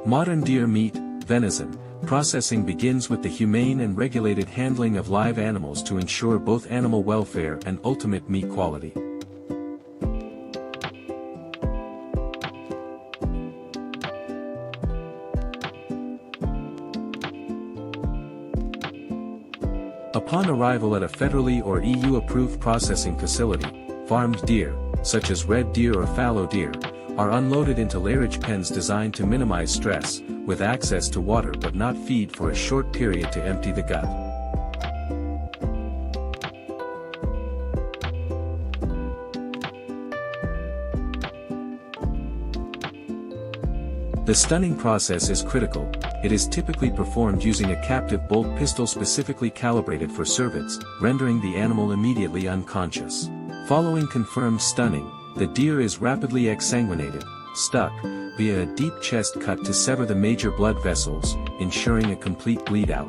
Modern deer meat, venison, processing begins with the humane and regulated handling of live animals to ensure both animal welfare and ultimate meat quality. Upon arrival at a federally or EU-approved processing facility, farmed deer, such as red deer or fallow deer, are unloaded into lairage pens designed to minimize stress, with access to water but not feed for a short period to empty the gut. The stunning process is critical. It is typically performed using a captive bolt pistol specifically calibrated for cervids, rendering the animal immediately unconscious. Following confirmed stunning, the deer is rapidly exsanguinated, stuck, via a deep chest cut to sever the major blood vessels, ensuring a complete bleed out.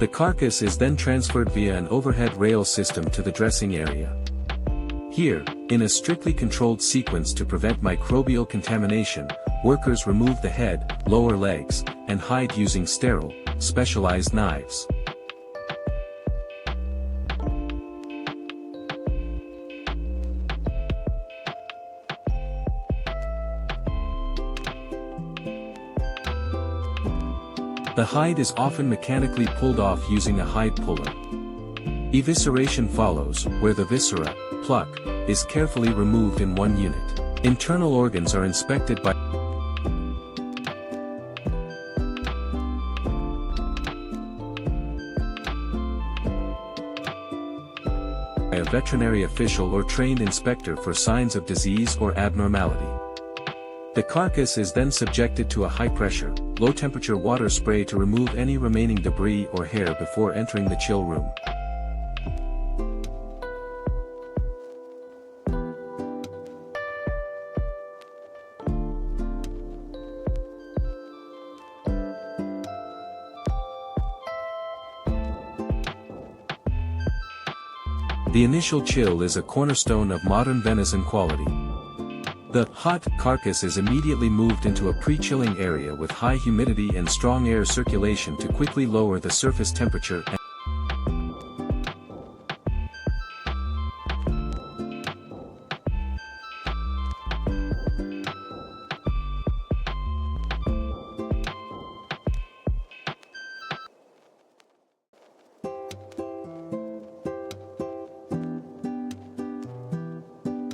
The carcass is then transferred via an overhead rail system to the dressing area. Here, in a strictly controlled sequence to prevent microbial contamination, workers remove the head, lower legs, and hide using sterile, specialized knives. The hide is often mechanically pulled off using a hide puller. Evisceration follows, where the viscera, pluck, is carefully removed in one unit. Internal organs are inspected by a veterinary official or trained inspector for signs of disease or abnormality. The carcass is then subjected to a high-pressure, low-temperature water spray to remove any remaining debris or hair before entering the chill room. The initial chill is a cornerstone of modern venison quality. The hot carcass is immediately moved into a pre-chilling area with high humidity and strong air circulation to quickly lower the surface temperature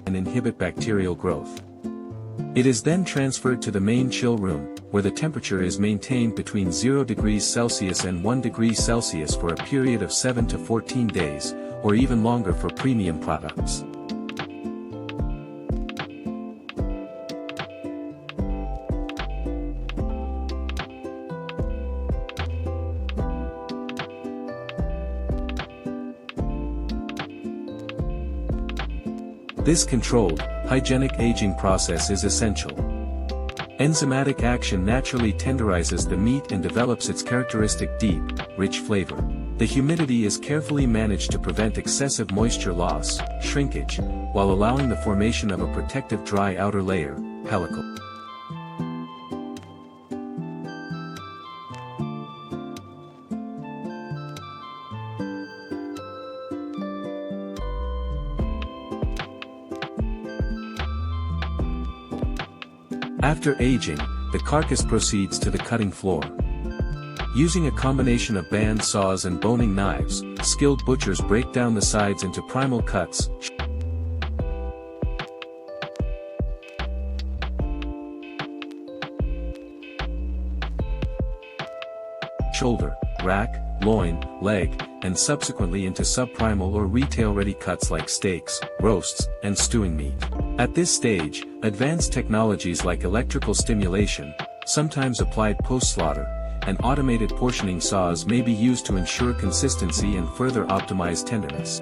and inhibit bacterial growth. It is then transferred to the main chill room, where the temperature is maintained between 0 degrees Celsius and 1 degree Celsius for a period of 7 to 14 days, or even longer for premium products. This controlled, hygienic aging process is essential. Enzymatic action naturally tenderizes the meat and develops its characteristic deep, rich flavor. The humidity is carefully managed to prevent excessive moisture loss, shrinkage, while allowing the formation of a protective dry outer layer, pellicle. After aging, the carcass proceeds to the cutting floor. Using a combination of band saws and boning knives, skilled butchers break down the sides into primal cuts, shoulder, rack, loin, leg, and subsequently into subprimal or retail-ready cuts like steaks, roasts, and stewing meat. At this stage, advanced technologies like electrical stimulation, sometimes applied post-slaughter, and automated portioning saws may be used to ensure consistency and further optimize tenderness.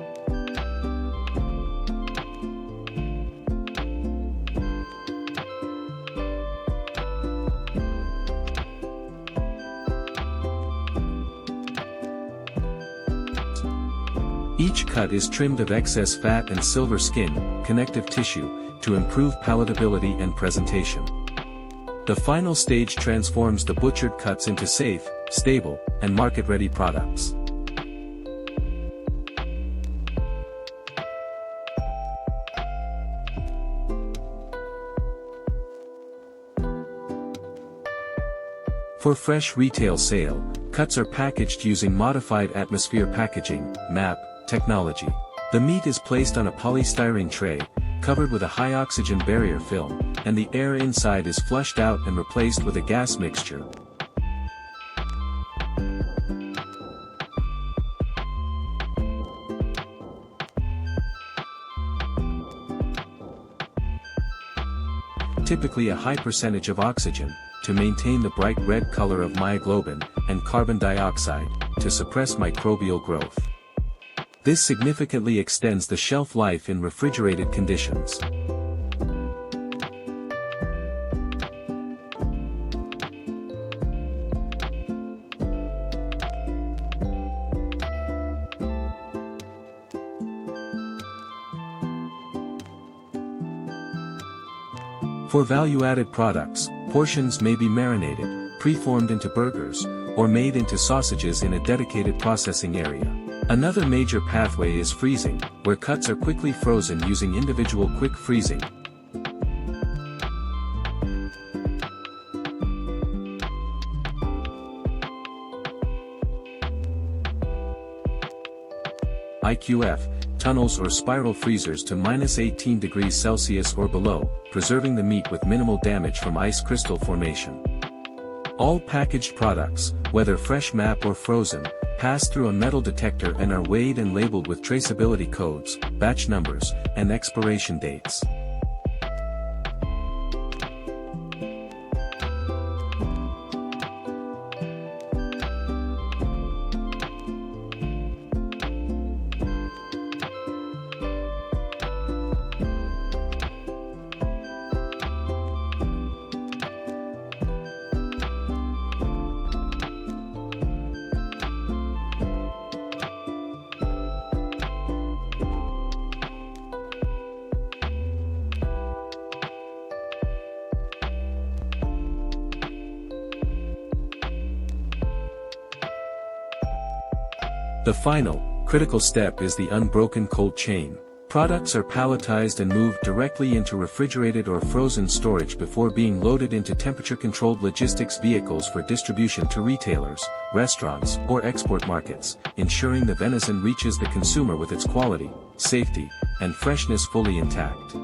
Each cut is trimmed of excess fat and silver skin, connective tissue, to improve palatability and presentation. The final stage transforms the butchered cuts into safe, stable, and market-ready products. For fresh retail sale, cuts are packaged using modified atmosphere packaging, MAP, technology. The meat is placed on a polystyrene tray, covered with a high-oxygen barrier film, and the air inside is flushed out and replaced with a gas mixture. Typically a high percentage of oxygen, to maintain the bright red color of myoglobin, and carbon dioxide, to suppress microbial growth. This significantly extends the shelf life in refrigerated conditions. For value-added products, portions may be marinated, preformed into burgers, or made into sausages in a dedicated processing area. Another major pathway is freezing, where cuts are quickly frozen using individual quick freezing. IQF, tunnels or spiral freezers to -18 degrees Celsius or below, preserving the meat with minimal damage from ice crystal formation. All packaged products, whether fresh MAP or frozen, pass through a metal detector and are weighed and labeled with traceability codes, batch numbers, and expiration dates. The final, critical step is the unbroken cold chain. Products are palletized and moved directly into refrigerated or frozen storage before being loaded into temperature-controlled logistics vehicles for distribution to retailers, restaurants, or export markets, ensuring the venison reaches the consumer with its quality, safety, and freshness fully intact.